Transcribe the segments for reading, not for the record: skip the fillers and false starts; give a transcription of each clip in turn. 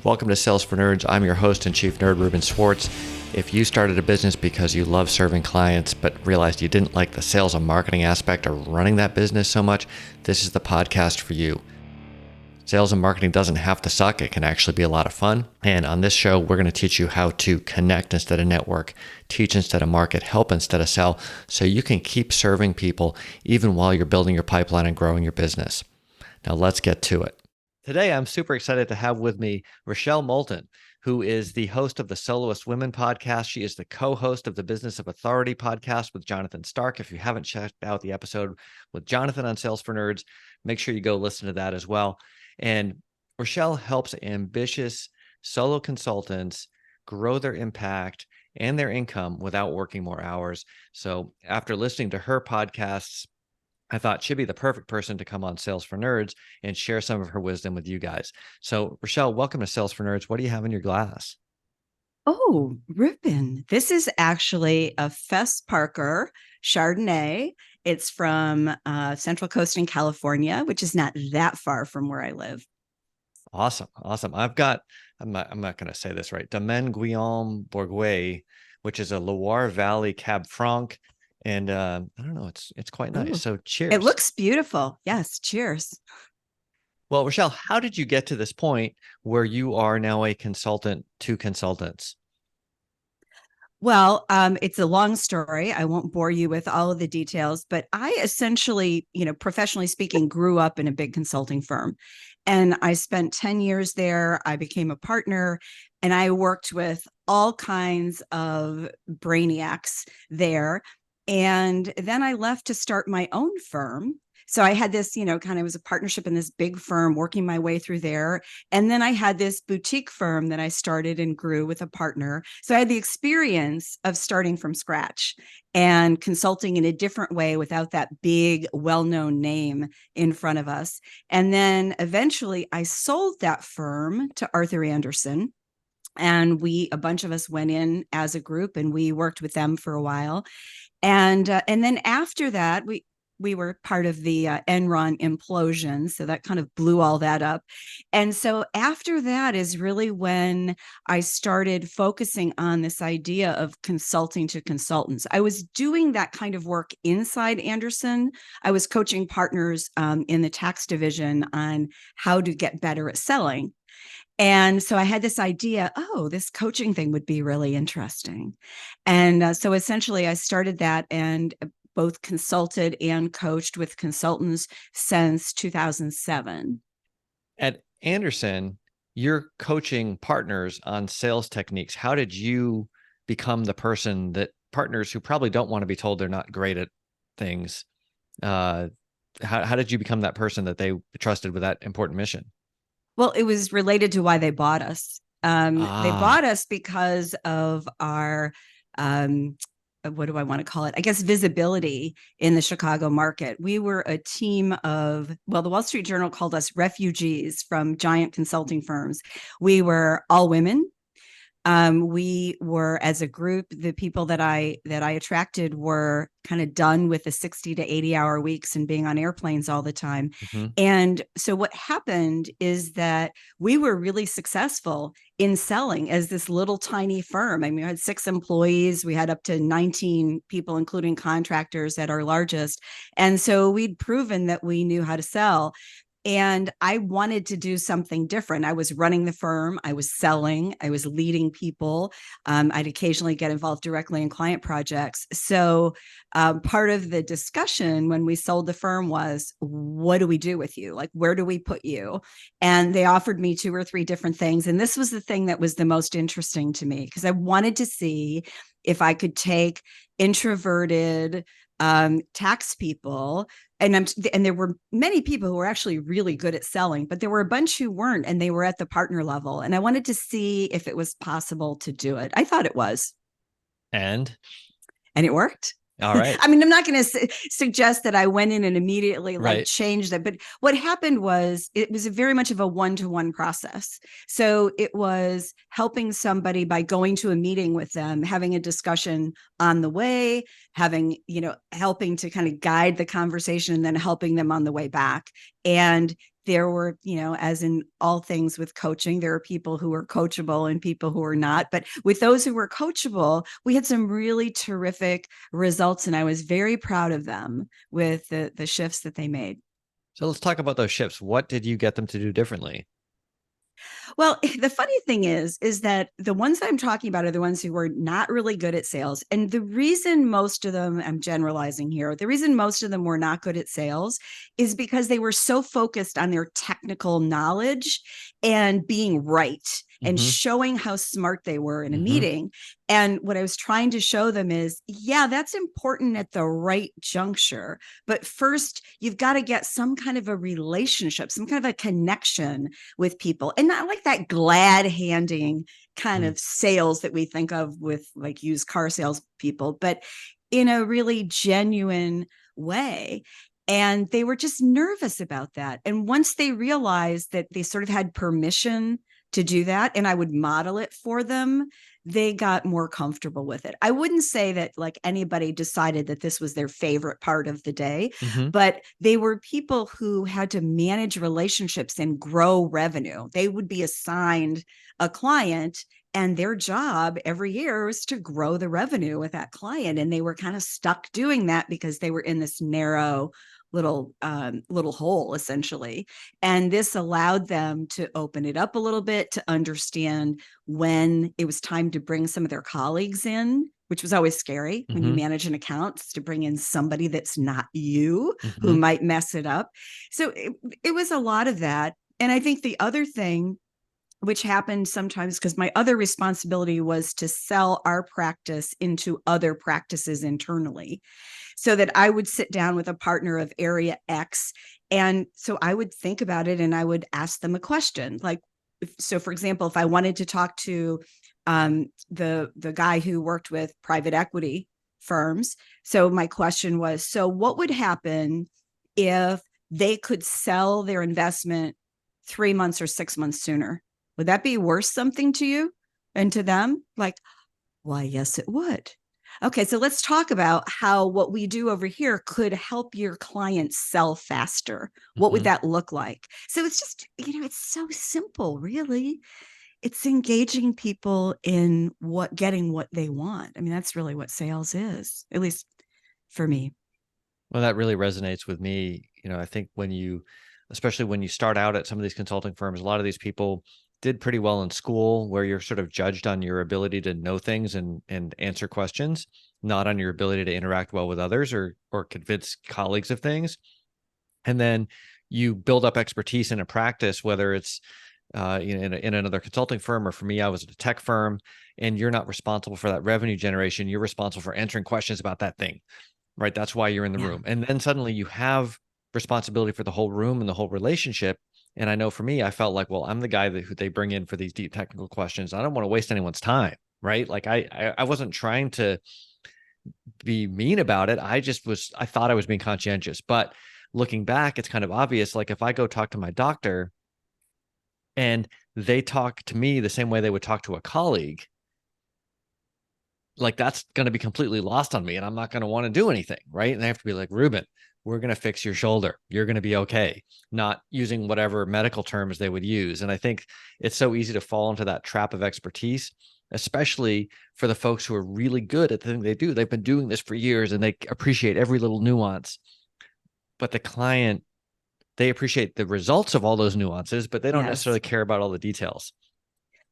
Welcome to Sales for Nerds. I'm your host and chief nerd, Ruben Swartz. If you started a business because you love serving clients but realized you didn't like the sales and marketing aspect of running that business so much, this is the podcast for you. Sales and marketing doesn't have to suck. It can actually be a lot of fun. And on this show, we're going to teach you how to connect instead of network, teach instead of market, help instead of sell, so you can keep serving people even while you're building your pipeline and growing your business. Now let's get to it. Today, I'm super excited to have with me Rochelle Moulton, who is the host of the Soloist Women podcast. She is the co-host of the Business of Authority podcast with Jonathan Stark. If you haven't checked out the episode with Jonathan on Sales for Nerds, make sure you go listen to that as well. And Rochelle helps ambitious solo consultants grow their impact and their income without working more hours. So after listening to her podcasts, I thought she'd be the perfect person to come on Sales for Nerds and share some of her wisdom with you guys. So, Rochelle, welcome to Sales for Nerds. What do you have in your glass? Oh, Ruben, this is actually a Fess Parker Chardonnay. It's from Central Coast in California, which is not that far from where I live. Awesome. I'm not going to say this right, Domaine Guillaume Bourgois, which is a Loire Valley Cab Franc. And I don't know, it's quite nice. Ooh, So cheers. it looks beautiful. Yes, cheers. Well, Rochelle, how did you get to this point where you are now a consultant to consultants? Well, it's a long story. I won't bore you with all of the details, but I essentially, professionally speaking, grew up in a big consulting firm. And I spent 10 years there. I became a partner and I worked with all kinds of brainiacs there. And then I left to start my own firm. So I had this, kind of was a partnership in this big firm, working my way through there. And then I had this boutique firm that I started and grew with a partner. So I had the experience of starting from scratch and consulting in a different way without that big, well-known name in front of us. And then eventually I sold that firm to Arthur Andersen. And a bunch of us went in as a group and we worked with them for a while. And then after that, we were part of the Enron implosion. So that kind of blew all that up. And so after that is really when I started focusing on this idea of consulting to consultants. I was doing that kind of work inside Andersen. I was coaching partners in the tax division on how to get better at selling. And so I had this idea, this coaching thing would be really interesting. And so essentially I started that and both consulted and coached with consultants since 2007. At Andersen, you're coaching partners on sales techniques. How did you become the person that partners who probably don't want to be told they're not great at things, how did you become that person that they trusted with that important mission? Well, it was related to why they bought us. They bought us because of our, what do I want to call it? I guess visibility in the Chicago market. We were a team of, the Wall Street Journal called us refugees from giant consulting firms. We were all women. We were, as a group, the people that I attracted were kind of done with the 60 to 80 hour weeks and being on airplanes all the time. Mm-hmm. And so what happened is that we were really successful in selling as this little tiny firm. I mean, we had 6 employees. We had up to 19 people, including contractors at our largest. And so we'd proven that we knew how to sell. And I wanted to do something different. I was running the firm. I was selling. I was leading people. I'd occasionally get involved directly in client projects. So part of the discussion when we sold the firm was, what do we do with you? Like, where do we put you? And they offered me 2 or 3 different things. And this was the thing that was the most interesting to me, because I wanted to see if I could take introverted tax people. And there were many people who were actually really good at selling, but there were a bunch who weren't, and they were at the partner level. And I wanted to see if it was possible to do it. I thought it was. And it worked. All right. I mean, I'm not going to suggest that I went in and immediately changed that. But what happened was it was very much of a one-to-one process. So it was helping somebody by going to a meeting with them, having a discussion on the way, helping to kind of guide the conversation, and then helping them on the way back. And there were, as in all things with coaching, there are people who are coachable and people who are not. But with those who were coachable, we had some really terrific results. And I was very proud of them with the shifts that they made. So let's talk about those shifts. What did you get them to do differently? Well, the funny thing is that the ones that I'm talking about are the ones who were not really good at sales. And the reason most of them, I'm generalizing here, the reason most of them were not good at sales is because they were so focused on their technical knowledge and being right and showing how smart they were in a meeting. And what I was trying to show them is, yeah, that's important at the right juncture. But first, you've got to get some kind of a relationship, some kind of a connection with people, and not like that glad handing kind of sales that we think of with like used car sales people, but in a really genuine way. And they were just nervous about that. And once they realized that they sort of had permission to do that, and I would model it for them, they got more comfortable with it. I wouldn't say that like anybody decided that this was their favorite part of the day, but they were people who had to manage relationships and grow revenue. They would be assigned a client, and their job every year was to grow the revenue with that client. And they were kind of stuck doing that because they were in this narrow little hole essentially. And this allowed them to open it up a little bit, to understand when it was time to bring some of their colleagues in, which was always scary when you manage an account, to bring in somebody that's not you who might mess it up. So it was a lot of that. And I think the other thing which happened sometimes, because my other responsibility was to sell our practice into other practices internally, so that I would sit down with a partner of area X. And so I would think about it and I would ask them a question. Like, so for example, if I wanted to talk to the guy who worked with private equity firms, so my question was, so what would happen if they could sell their investment 3 months or 6 months sooner? Would that be worth something to you and to them? Like, why, yes, it would. Okay, so let's talk about how what we do over here could help your clients sell faster. What would that look like? So it's just, it's so simple, really. It's engaging people in getting what they want. I mean, that's really what sales is, at least for me. Well, that really resonates with me. I think especially when you start out at some of these consulting firms, a lot of these people did pretty well in school, where you're sort of judged on your ability to know things and answer questions, not on your ability to interact well with others or convince colleagues of things. And then you build up expertise in a practice, whether it's in another consulting firm, or for me, I was at a tech firm, and you're not responsible for that revenue generation. You're responsible for answering questions about that thing, right? That's why you're in the room. And then suddenly you have responsibility for the whole room and the whole relationship. And I know for me, I felt like, well, I'm the guy who they bring in for these deep technical questions. I don't want to waste anyone's time, right? Like I wasn't trying to be mean about it. I thought I was being conscientious. But looking back, it's kind of obvious. Like if I go talk to my doctor and they talk to me the same way they would talk to a colleague, like that's going to be completely lost on me, and I'm not going to want to do anything, right? And I have to be like, Ruben, we're going to fix your shoulder. You're going to be okay. Not using whatever medical terms they would use. And I think it's so easy to fall into that trap of expertise, especially for the folks who are really good at the thing they do. They've been doing this for years and they appreciate every little nuance. But the client, they appreciate the results of all those nuances, but they don't necessarily care about all the details.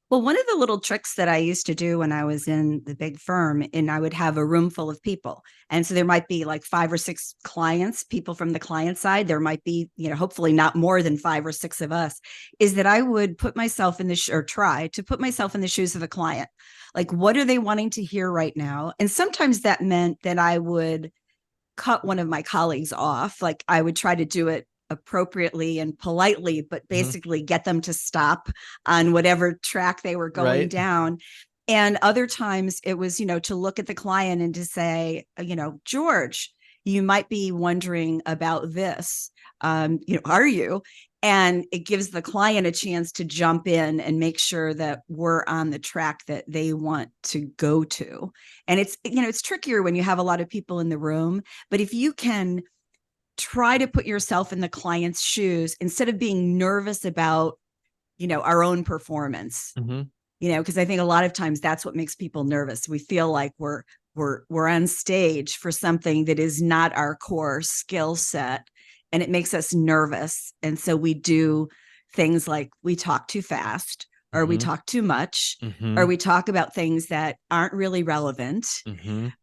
Well, one of the little tricks that I used to do when I was in the big firm, and I would have a room full of people. And so there might be like 5 or 6 clients, people from the client side. There might be, hopefully not more than 5 or 6 of us, is that I would put myself in or try to put myself in the shoes of the client. Like, what are they wanting to hear right now? And sometimes that meant that I would cut one of my colleagues off. Like I would try to do it appropriately and politely, but basically get them to stop on whatever track they were going down. And other times it was, to look at the client and to say, George, you might be wondering about this. Are you? And it gives the client a chance to jump in and make sure that we're on the track that they want to go to. And it's trickier when you have a lot of people in the room, but if you can try to put yourself in the client's shoes instead of being nervous about, our own performance. Mm-hmm. Because I think a lot of times that's what makes people nervous. We feel like we're on stage for something that is not our core skill set, and it makes us nervous. And so we do things like we talk too fast, or we talk too much, or we talk about things that aren't really relevant,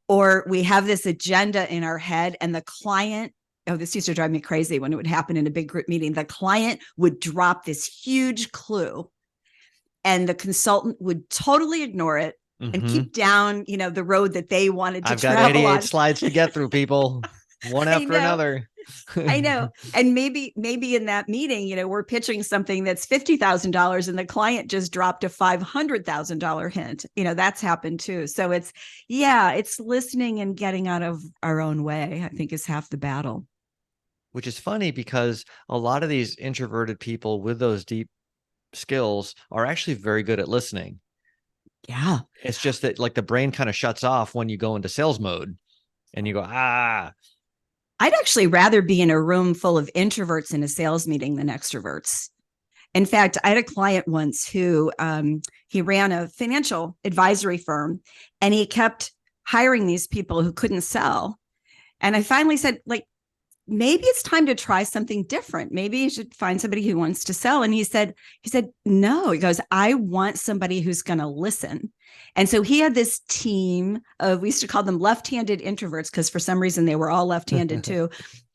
or we have this agenda in our head, and the client, oh, this used to drive me crazy when it would happen in a big group meeting. The client would drop this huge clue, and the consultant would totally ignore it and keep down, the road that they wanted to travel on. I've got 88 slides to get through, people, one after another. I know. And maybe in that meeting, we're pitching something that's $50,000 and the client just dropped a $500,000 hint. That's happened too. So it's listening and getting out of our own way, I think, is half the battle. Which is funny because a lot of these introverted people with those deep skills are actually very good at listening. Yeah. It's just that like the brain kind of shuts off when you go into sales mode and you go, I'd actually rather be in a room full of introverts in a sales meeting than extroverts. In fact, I had a client once who he ran a financial advisory firm, and he kept hiring these people who couldn't sell. And I finally said, maybe it's time to try something different. Maybe you should find somebody who wants to sell. And he said, no, he goes, I want somebody who's going to listen. And so he had this team of, we used to call them left-handed introverts, because for some reason they were all left-handed too.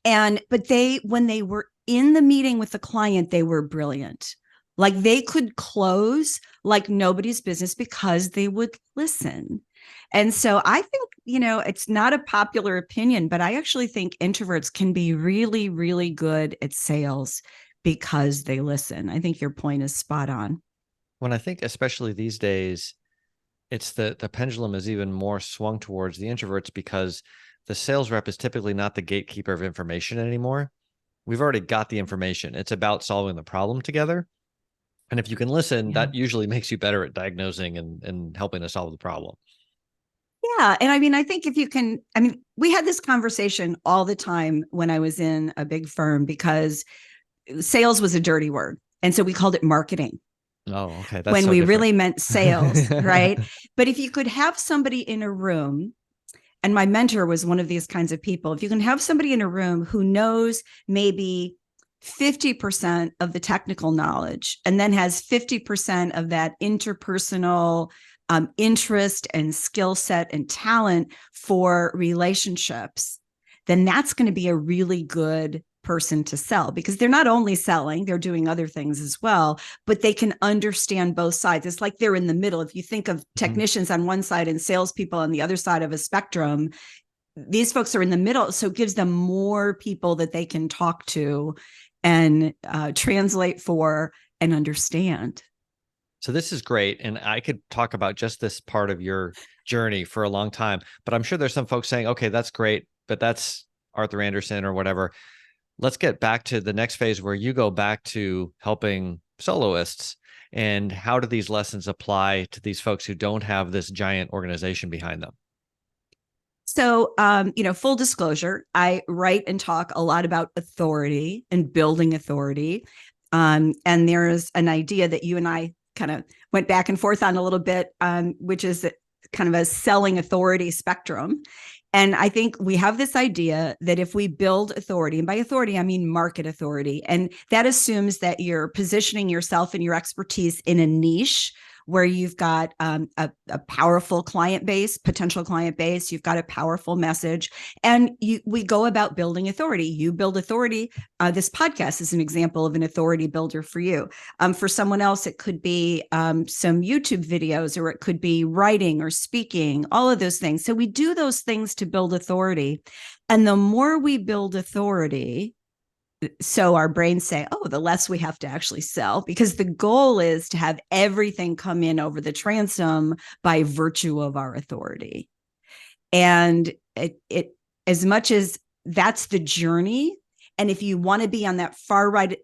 But when they were in the meeting with the client, they were brilliant. Like they could close like nobody's business because they would listen. And so I think, it's not a popular opinion, but I actually think introverts can be really, really good at sales because they listen. I think your point is spot on. When I think, especially these days, it's the pendulum is even more swung towards the introverts because the sales rep is typically not the gatekeeper of information anymore. We've already got the information. It's about solving the problem together. And if you can listen, that usually makes you better at diagnosing and helping to solve the problem. Yeah. And I think if you can, we had this conversation all the time when I was in a big firm because sales was a dirty word. And so we called it marketing. Oh, okay. That's when so we different. really meant sales, right? But if you could have somebody in a room, and my mentor was one of these kinds of people, if you can have somebody in a room who knows maybe 50% of the technical knowledge and then has 50% of that interpersonal interest and skill set and talent for relationships, then that's going to be a really good person to sell, because they're not only selling, they're doing other things as well, but they can understand both sides. It's like they're in the middle. If you think of technicians on one side and salespeople on the other side of a spectrum, these folks are in the middle. So it gives them more people that they can talk to and translate for and understand. So this is great. And I could talk about just this part of your journey for a long time, but I'm sure there's some folks saying, okay, that's great, but that's Arthur Andersen or whatever. Let's get back to the next phase where you go back to helping soloists. And how do these lessons apply to these folks who don't have this giant organization behind them? So, full disclosure, I write and talk a lot about authority and building authority. And there's an idea that you and I kind of went back and forth on a little bit, which is kind of a selling authority spectrum. And I think we have this idea that if we build authority, and by authority, I mean market authority, and that assumes that you're positioning yourself and your expertise in a niche where you've got a powerful client base, potential client base, you've got a powerful message, and we go about building authority. You build authority. This podcast is an example of an authority builder for you. For someone else, it could be some YouTube videos, or it could be writing or speaking, all of those things. So we do those things to build authority. And the more we build authority, so our brains say, oh, the less we have to actually sell, because the goal is to have everything come in over the transom by virtue of our authority. And it as much as that's the journey, and if you want to be on that far right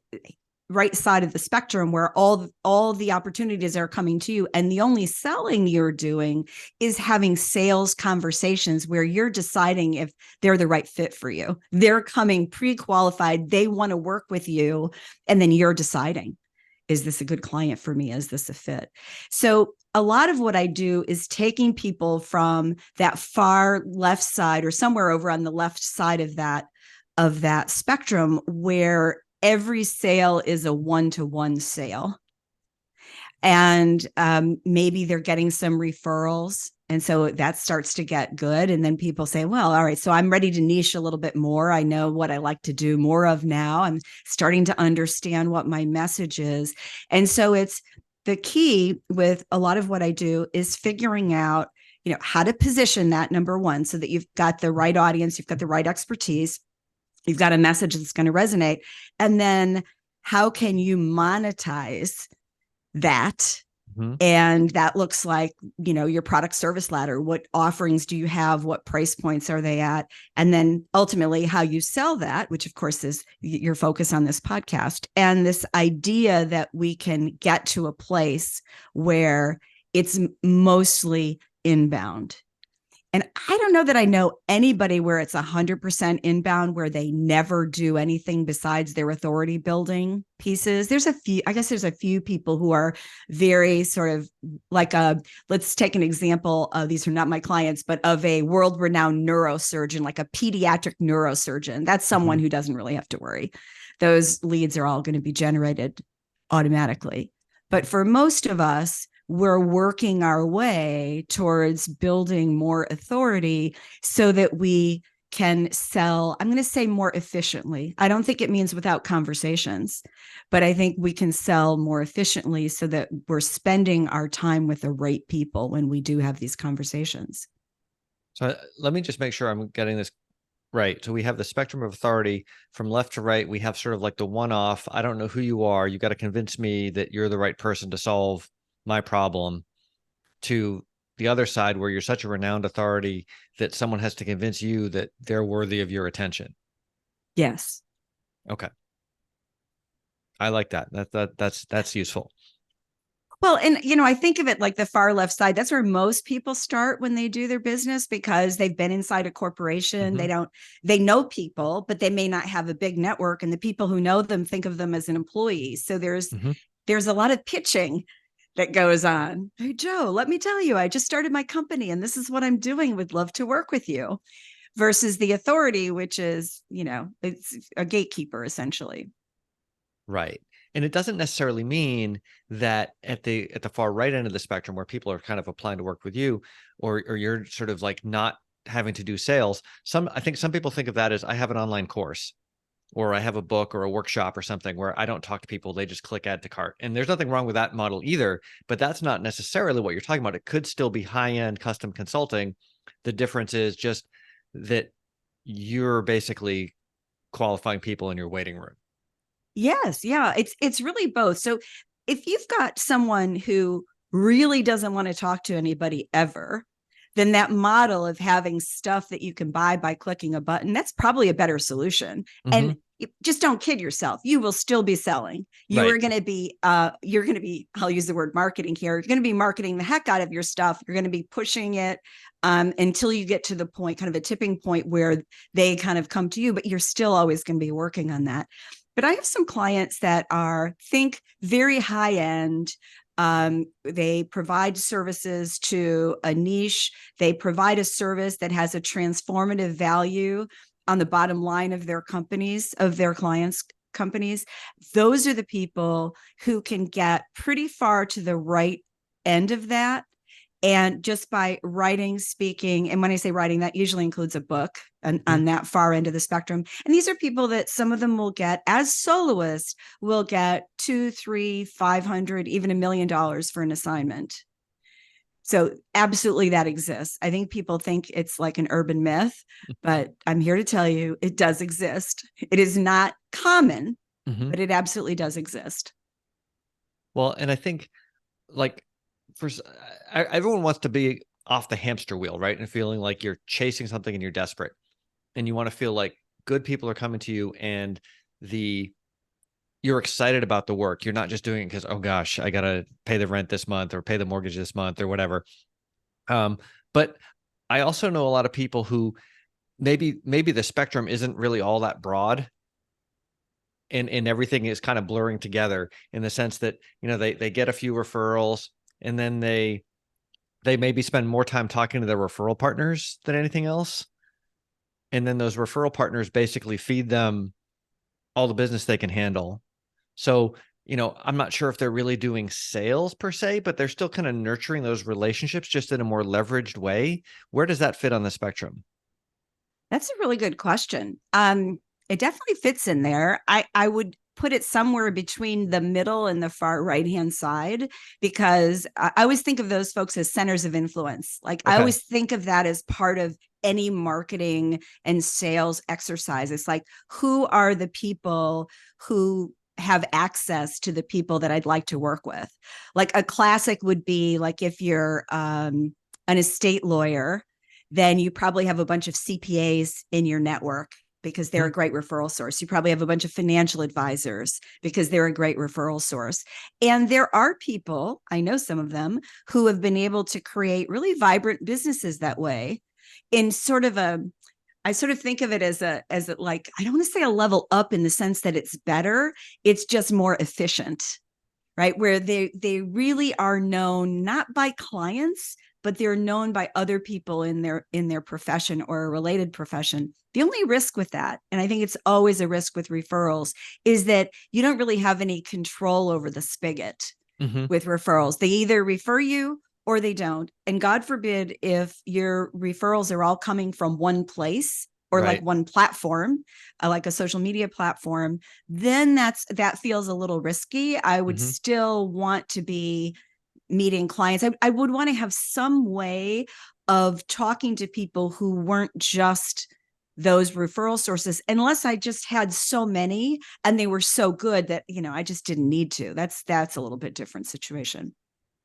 right side of the spectrum where all the opportunities are coming to you, and the only selling you're doing is having sales conversations where you're deciding if they're the right fit for you. They're coming pre-qualified, they want to work with you, and then you're deciding, is this a good client for me? Is this a fit? So a lot of what I do is taking people from that far left side or somewhere over on the left side of that spectrum where every sale is a one-to-one sale. And maybe they're getting some referrals. And so that starts to get good. And then people say, well, all right, so I'm ready to niche a little bit more. I know what I like to do more of now. I'm starting to understand what my message is. And so it's the key with a lot of what I do is figuring out, how to position that, number one, so that you've got the right audience, you've got the right expertise, you've got a message that's going to resonate. And then how can you monetize that? Mm-hmm. And that looks like, your product service ladder. What offerings do you have? What price points are they at? And then ultimately how you sell that, which of course is your focus on this podcast. And this idea that we can get to a place where it's mostly inbound. And I don't know that I know anybody where it's 100% inbound, where they never do anything besides their authority building pieces. There's a few people who are very sort of like let's take an example of, these are not my clients, but of a world-renowned neurosurgeon, like a pediatric neurosurgeon. That's someone who doesn't really have to worry. Those leads are all going to be generated automatically. But for most of us, we're working our way towards building more authority so that we can sell, I'm going to say more efficiently. I don't think it means without conversations, but I think we can sell more efficiently so that we're spending our time with the right people when we do have these conversations. So let me just make sure I'm getting this right. So we have the spectrum of authority from left to right. We have sort of like the one-off, I don't know who you are. You got to convince me that you're the right person to solve my problem, to the other side where you're such a renowned authority that someone has to convince you that they're worthy of your attention. Yes. Okay. I like that. That's useful. Well, and I think of it like the far left side. That's where most people start when they do their business, because they've been inside a corporation. Mm-hmm. They know people, but they may not have a big network. And the people who know them think of them as an employee. So there's a lot of pitching that goes on. Hey, Joe, let me tell you, I just started my company and this is what I'm doing. Would love to work with you. Versus the authority, which is, it's a gatekeeper essentially. Right. And it doesn't necessarily mean that at the far right end of the spectrum, where people are kind of applying to work with you, or you're sort of like not having to do sales. I think some people think of that as, I have an online course, or I have a book or a workshop or something where I don't talk to people. They just click add to cart. And there's nothing wrong with that model either, but that's not necessarily what you're talking about. It could still be high-end custom consulting. The difference is just that you're basically qualifying people in your waiting room. Yes. Yeah. It's really both. So if you've got someone who really doesn't want to talk to anybody ever, then that model of having stuff that you can buy by clicking a button, that's probably a better solution. Mm-hmm. And just don't kid yourself. You will still be selling. You're going to be, I'll use the word marketing here. You're going to be marketing the heck out of your stuff. You're going to be pushing it until you get to the point, kind of a tipping point where they kind of come to you, but you're still always going to be working on that. But I have some clients that think very high end. They provide services to a niche. They provide a service that has a transformative value on the bottom line of their companies, of their clients' companies. Those are the people who can get pretty far to the right end of that. And just by writing, speaking, and when I say writing, that usually includes a book on that far end of the spectrum. And these are people that some of them will get, as soloists, will get $200, $300, $500, even $1 million for an assignment. So absolutely that exists. I think people think it's like an urban myth, but I'm here to tell you it does exist. It is not common, but it absolutely does exist. Well, and I think everyone wants to be off the hamster wheel, right? And feeling like you're chasing something and you're desperate, and you want to feel like good people are coming to you, and you're excited about the work. You're not just doing it because, oh gosh, I got to pay the rent this month or pay the mortgage this month or whatever. But I also know a lot of people who maybe the spectrum isn't really all that broad, and everything is kind of blurring together in the sense that, they get a few referrals, and then they maybe spend more time talking to their referral partners than anything else. And then those referral partners basically feed them all the business they can handle. So, I'm not sure if they're really doing sales per se, but they're still kind of nurturing those relationships just in a more leveraged way. Where does that fit on the spectrum? That's a really good question. It definitely fits in there. I would put it somewhere between the middle and the far right hand side, because I always think of those folks as centers of influence. Like I Okay. always think of that as part of any marketing and sales exercise. It's like, who are the people who have access to the people that I'd like to work with? Like a classic would be like if you're an estate lawyer, then you probably have a bunch of CPAs in your network because they're a great referral source. You probably have a bunch of financial advisors because they're a great referral source. And there are people, I know some of them, who have been able to create really vibrant businesses that way, in sort of a, I sort of think of it as like, I don't want to say a level up in the sense that it's better. It's just more efficient, right? Where they really are known not by clients, but they're known by other people in their profession or a related profession. The only risk with that, and I think it's always a risk with referrals, is that you don't really have any control over the spigot Mm-hmm. with referrals. They either refer you or they don't. And God forbid if your referrals are all coming from one place or like Right. one platform, like a social media platform, then that feels a little risky. I would Mm-hmm. still want to be meeting clients. I would want to have some way of talking to people who weren't just those referral sources, unless I just had so many and they were so good that, I just didn't need to. That's a little bit different situation.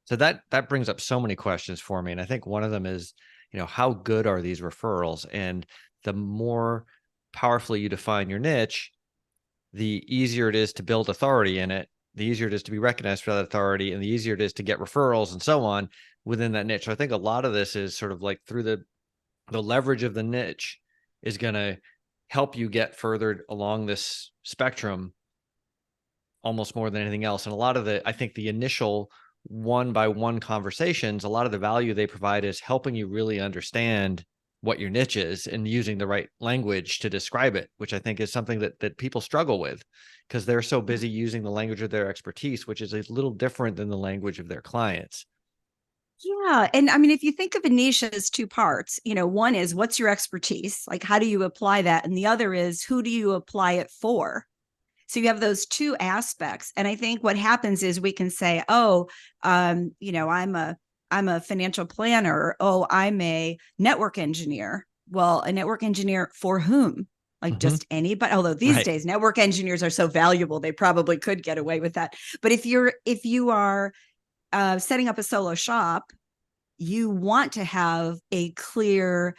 So that brings up so many questions for me. And I think one of them is, how good are these referrals? And the more powerfully you define your niche, the easier it is to build authority in it, the easier it is to be recognized for that authority, and the easier it is to get referrals and so on within that niche. So I think a lot of this is sort of like through the leverage of the niche is going to help you get further along this spectrum almost more than anything else. And a lot of I think the initial one by one conversations, a lot of the value they provide is helping you really understand what your niche is and using the right language to describe it, which I think is something that people struggle with because they're so busy using the language of their expertise, which is a little different than the language of their clients. Yeah. And I mean, if you think of a niche as two parts, one is what's your expertise? Like, how do you apply that? And the other is who do you apply it for? So you have those two aspects. And I think what happens is we can say, oh, I'm a financial planner. Oh, I'm a network engineer. Well, a network engineer for whom? Like Mm-hmm. just anybody. Although these Right. days network engineers are so valuable, they probably could get away with that. But if you are setting up a solo shop, you want to have a clear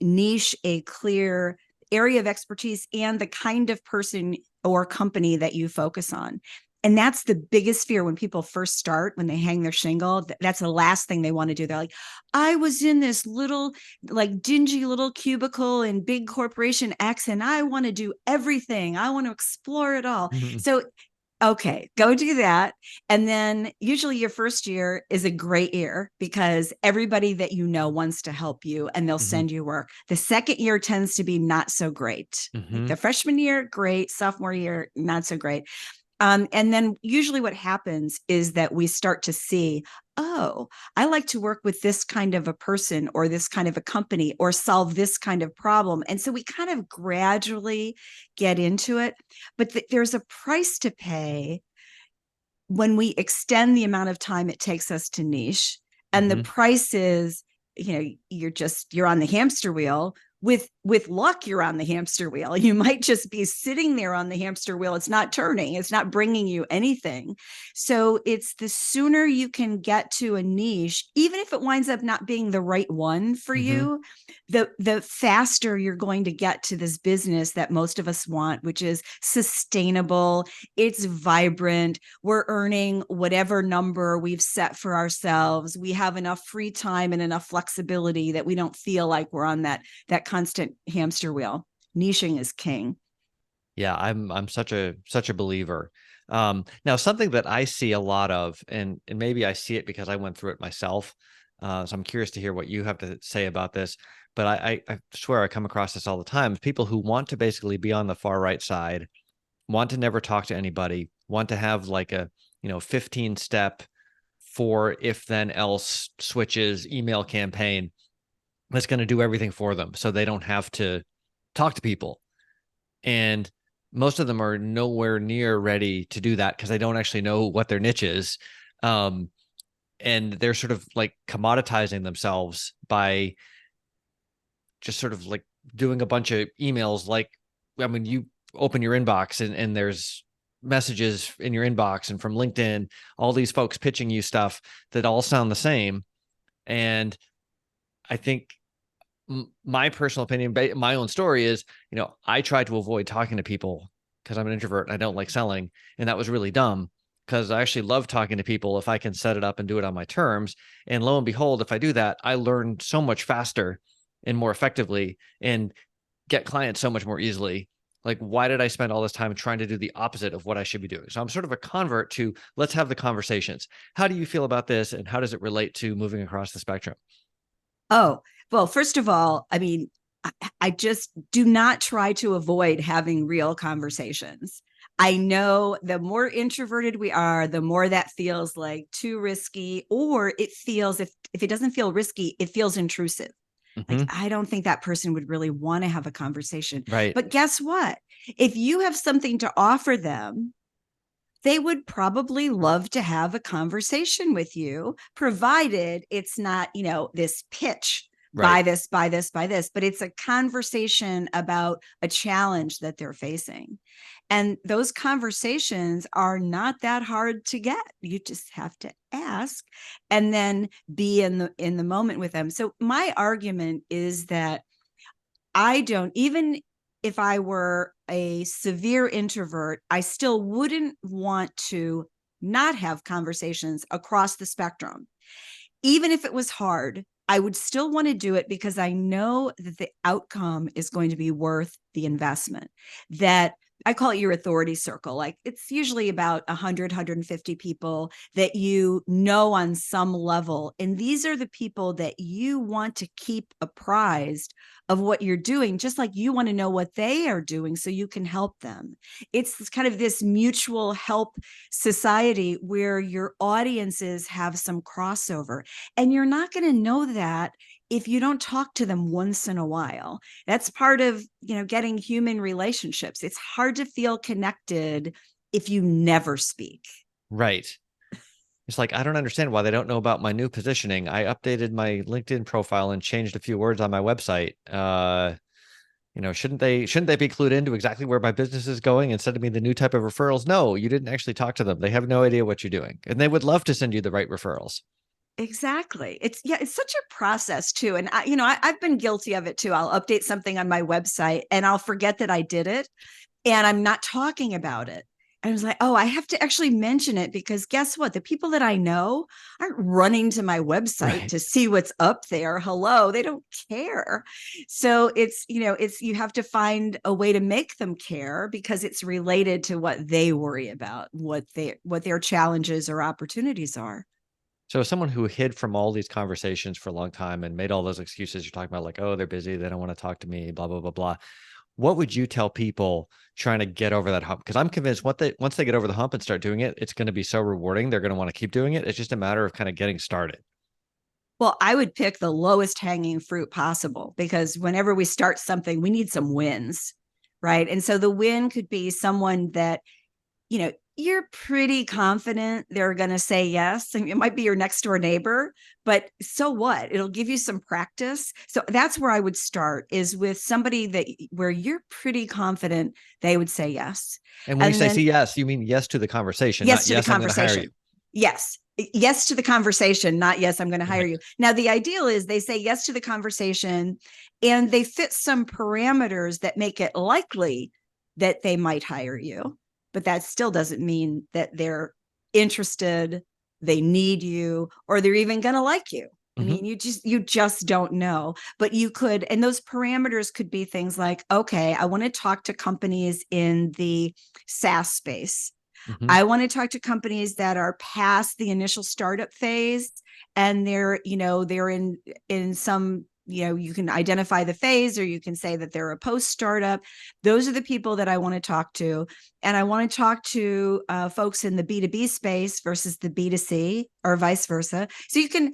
niche, a clear area of expertise, and the kind of person or company that you focus on. And that's the biggest fear when people first start, when they hang their shingle. That's the last thing they want to do. They're like, I was in this little, like dingy little cubicle in big corporation X, and I want to do everything. I want to explore it all. Mm-hmm. So okay, go do that. And then usually your first year is a great year because everybody that you know wants to help you and they'll Mm-hmm. send you work. The second year tends to be not so great. Like Mm-hmm. the freshman year, great. Sophomore year, not so great. And then usually what happens is that we start to see, oh, I like to work with this kind of a person or this kind of a company or solve this kind of problem. And so we kind of gradually get into it. But there's a price to pay when we extend the amount of time it takes us to niche. And the Mm-hmm. price is, you're on the hamster wheel with luck, you're on the hamster wheel. You might just be sitting there on the hamster wheel. It's not turning, it's not bringing you anything. So it's the sooner you can get to a niche, even if it winds up not being the right one for you, the faster you're going to get to this business that most of us want, which is sustainable, it's vibrant, we're earning whatever number we've set for ourselves, we have enough free time and enough flexibility that we don't feel like we're on that constant hamster wheel. Niching is king. Yeah, I'm such a believer. Now, something that I see a lot of, and maybe I see it because I went through it myself. So I'm curious to hear what you have to say about this. But I swear I come across this all the time. People who want to basically be on the far right side, want to never talk to anybody, want to have like a 15 step for if then else switches email campaign that's going to do everything for them, so they don't have to talk to people. And most of them are nowhere near ready to do that because they don't actually know what their niche is. And they're sort of like commoditizing themselves by just sort of like doing a bunch of emails. Like, I mean, you open your inbox and there's messages in your inbox and from LinkedIn, all these folks pitching you stuff that all sound the same. And I think my personal opinion, my own story is, I try to avoid talking to people because I'm an introvert and I don't like selling. And that was really dumb because I actually love talking to people if I can set it up and do it on my terms. And lo and behold, if I do that, I learn so much faster and more effectively and get clients so much more easily. Like, why did I spend all this time trying to do the opposite of what I should be doing? So I'm sort of a convert to let's have the conversations. How do you feel about this? And how does it relate to moving across the spectrum? Oh, well, first of all, I mean, I just do not try to avoid having real conversations. I know the more introverted we are, the more that feels like too risky, or it feels, if it doesn't feel risky, it feels intrusive. Like, I don't think that person would really want to have a conversation. Right. But guess what? If you have something to offer them, they would probably love to have a conversation with you, provided it's not, this pitch, Right. buy this, but it's a conversation about a challenge that they're facing. And those conversations are not that hard to get. You just have to ask and then be in the moment with them. So my argument is that I don't, even if I were a severe introvert, I still wouldn't want to not have conversations across the spectrum. Even if it was hard, I would still want to do it because I know that the outcome is going to be worth the investment. That I call it your authority circle. Like, it's usually about 100, 150 people that you know on some level. And these are the people that you want to keep apprised of what you're doing, just like you want to know what they are doing so you can help them. It's kind of this mutual help society where your audiences have some crossover. And you're not going to know that if you don't talk to them once in a while. That's part of, getting human relationships. It's hard to feel connected if you never speak. Right. It's like, I don't understand why they don't know about my new positioning. I updated my LinkedIn profile and changed a few words on my website. Shouldn't they be clued into exactly where my business is going and sending me the new type of referrals? No, you didn't actually talk to them. They have no idea what you're doing. And they would love to send you the right referrals. Exactly. It's such a process too. And I've been guilty of it too. I'll update something on my website and I'll forget that I did it and I'm not talking about it. And I was like, oh, I have to actually mention it because guess what? The people that I know aren't running to my website to see what's up there. Hello, they don't care. So it's you have to find a way to make them care because it's related to what they worry about, what their challenges or opportunities are. So someone who hid from all these conversations for a long time and made all those excuses you're talking about, like, oh, they're busy, they don't want to talk to me, blah, blah, blah, blah. What would you tell people trying to get over that hump? Because I'm convinced once they get over the hump and start doing it, it's going to be so rewarding. They're going to want to keep doing it. It's just a matter of kind of getting started. Well, I would pick the lowest hanging fruit possible because whenever we start something, we need some wins, right? And so the win could be someone that you're pretty confident they're going to say yes. I mean, it might be your next door neighbor, but so what? It'll give you some practice. So that's where I would start, is with somebody where you're pretty confident they would say yes. And when you And say then yes, you mean yes to the conversation, yes not to the yes, I'm going to hire you. conversation. Yes. Yes to the conversation, not yes, I'm going to hire Right. you. Now, the ideal is they say yes to the conversation and they fit some parameters that make it likely that they might hire you. But that still doesn't mean that they're interested, they need you, or they're even going to like you. I mean, you just don't know. But you could, and those parameters could be things like, okay, I want to talk to companies in the SaaS space. Mm-hmm. I want to talk to companies that are past the initial startup phase, and they're in some, you can identify the phase, or you can say that they're a post startup. Those are the people that I want to talk to. And I want to talk to folks in the B2B space versus the B2C, or vice versa. So you can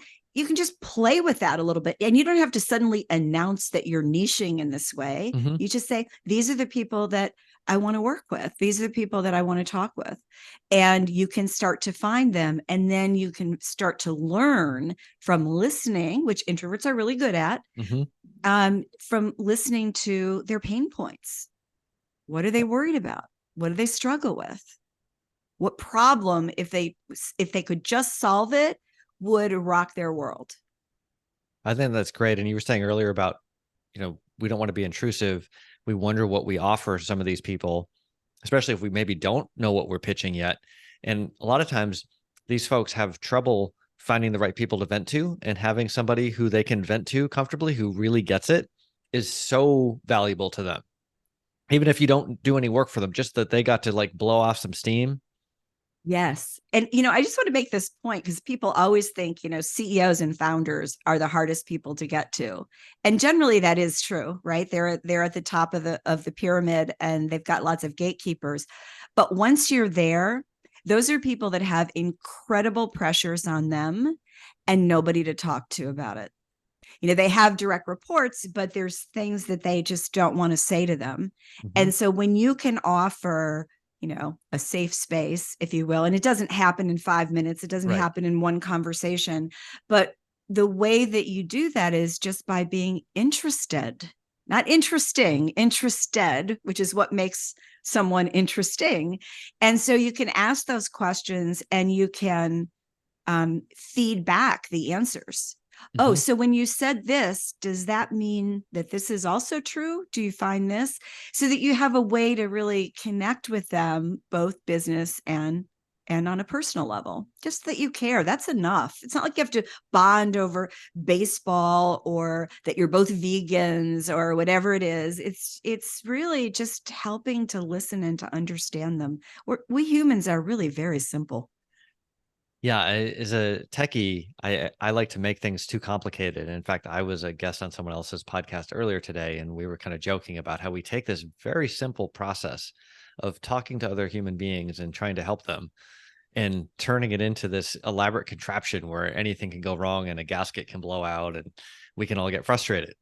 just play with that a little bit, and you don't have to suddenly announce that you're niching in this way. Mm-hmm. You just say, these are the people that I want to work with. These are the people that I want to talk with. And you can start to find them. And then you can start to learn from listening, which introverts are really good at, from listening to their pain points. What are they worried about? What do they struggle with? What problem, if they could just solve it, would rock their world? I think that's great. And you were saying earlier about, we don't want to be intrusive. We wonder what we offer some of these people, especially if we maybe don't know what we're pitching yet. And a lot of times these folks have trouble finding the right people to vent to, and having somebody who they can vent to comfortably, who really gets it, is so valuable to them. Even if you don't do any work for them, just that they got to like blow off some steam. Yes. And, I just want to make this point, because people always think, CEOs and founders are the hardest people to get to. And generally that is true, right? They're at the top of the pyramid, and they've got lots of gatekeepers. But once you're there, those are people that have incredible pressures on them and nobody to talk to about it. They have direct reports, but there's things that they just don't want to say to them. And so when you can offer, a safe space, if you will, and it doesn't happen in 5 minutes, it doesn't happen in one conversation, but the way that you do that is just by being interested, not interesting, interested, which is what makes someone interesting. And so you can ask those questions, and you can feed back the answers. Oh, so when you said this, does that mean that this is also true? Do you find this? So that you have a way to really connect with them, both business and on a personal level, just that you care. That's enough. It's not like you have to bond over baseball, or that you're both vegans, or whatever it is. It's really just helping to listen and to understand them. We humans are really very simple. Yeah, as a techie, I like to make things too complicated. In fact, I was a guest on someone else's podcast earlier today, and we were kind of joking about how we take this very simple process of talking to other human beings and trying to help them, and turning it into this elaborate contraption where anything can go wrong and a gasket can blow out and we can all get frustrated.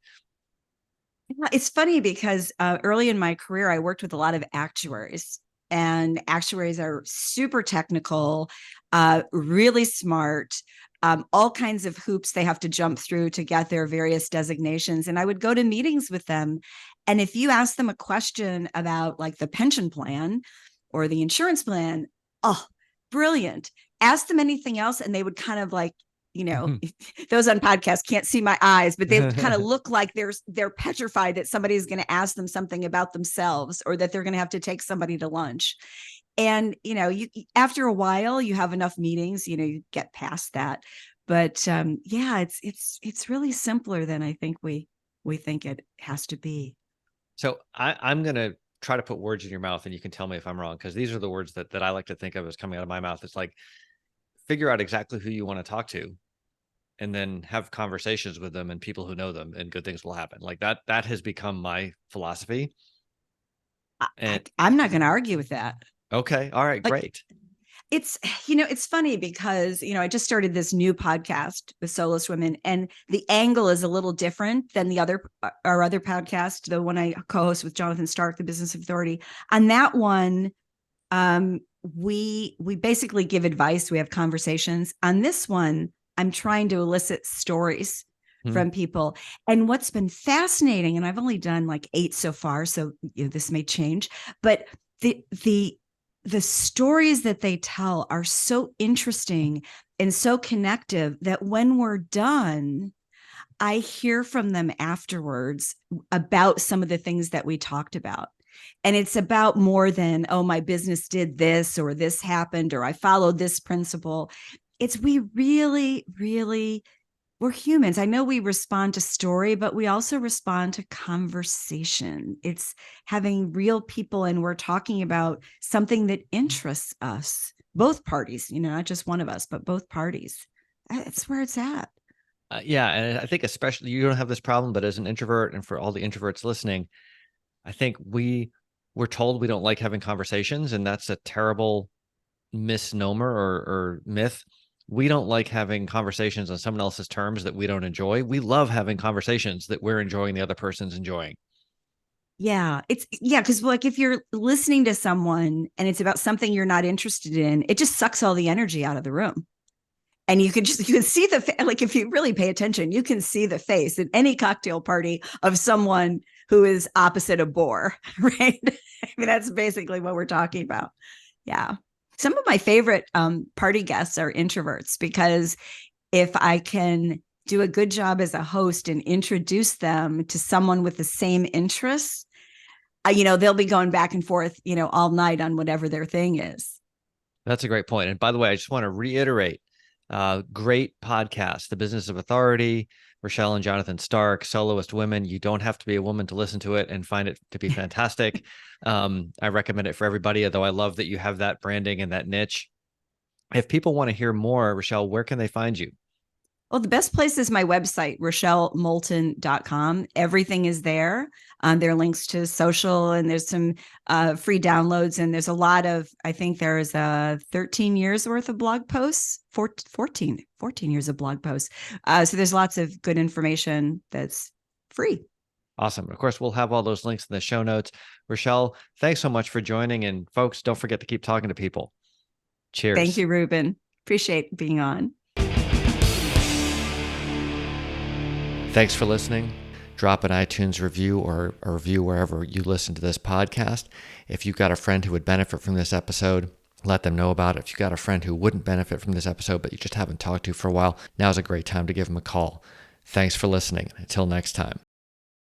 It's funny because early in my career, I worked with a lot of actuaries, and actuaries are super technical, really smart, all kinds of hoops they have to jump through to get their various designations. And I would go to meetings with them. And if you ask them a question about like the pension plan or the insurance plan, oh, brilliant. Ask them anything else, and they would kind of like, those on podcasts can't see my eyes, but they kind of look like they're petrified that somebody's going to ask them something about themselves, or that they're going to have to take somebody to lunch. And, you after a while, you have enough meetings, you get past that. But yeah, it's really simpler than I think we think it has to be. So I'm going to try to put words in your mouth, and you can tell me if I'm wrong, because these are the words that I like to think of as coming out of my mouth. It's like, figure out exactly who you want to talk to, and then have conversations with them and people who know them, and good things will happen. Like that has become my philosophy. And I'm not going to argue with that. Okay. All right, Like, great. it's funny because, I just started this new podcast with Solus Women, and the angle is a little different than our other podcast, the one I co-host with Jonathan Stark, the Business Authority. On that one, we basically give advice. We have conversations. On this one, I'm trying to elicit stories Hmm. from people. And what's been fascinating, and I've only done like 8 so far, so this may change, but the stories that they tell are so interesting and so connective that when we're done, I hear from them afterwards about some of the things that we talked about. And it's about more than, oh, my business did this or this happened or I followed this principle. It's we really, really, we're humans. I know we respond to story, but we also respond to conversation. It's having real people and we're talking about something that interests us, both parties, not just one of us, but both parties. That's where it's at. Yeah, and I think especially you don't have this problem, but as an introvert, and for all the introverts listening, I think we're told we don't like having conversations, and that's a terrible misnomer or myth. We don't like having conversations on someone else's terms that we don't enjoy. We love having conversations that we're enjoying, the other person's enjoying. Yeah, because like if you're listening to someone and it's about something you're not interested in, it just sucks all the energy out of the room. And you can see like if you really pay attention, you can see the face at any cocktail party of someone who is opposite a bore, right? I mean, that's basically what we're talking about. Yeah. Some of my favorite party guests are introverts because if I can do a good job as a host and introduce them to someone with the same interests, they'll be going back and forth, all night on whatever their thing is. That's a great point. And by the way, I just want to reiterate, great podcast, The Business of Authority, Rochelle and Jonathan Stark, Soloist Women. You don't have to be a woman to listen to it and find it to be fantastic. I recommend it for everybody, although I love that you have that branding and that niche. If people want to hear more, Rochelle, where can they find you? Well, the best place is my website, RochelleMoulton.com. Everything is there. There are links to social and there's some free downloads. And there's a lot of, I think there is 13 years worth of blog posts, 14 years of blog posts. So there's lots of good information that's free. Awesome. Of course, we'll have all those links in the show notes. Rochelle, thanks so much for joining. And folks, don't forget to keep talking to people. Cheers. Thank you, Ruben. Appreciate being on. Thanks for listening. Drop an iTunes review or a review wherever you listen to this podcast. If you've got a friend who would benefit from this episode, let them know about it. If you've got a friend who wouldn't benefit from this episode, but you just haven't talked to for a while, now's a great time to give them a call. Thanks for listening. Until next time.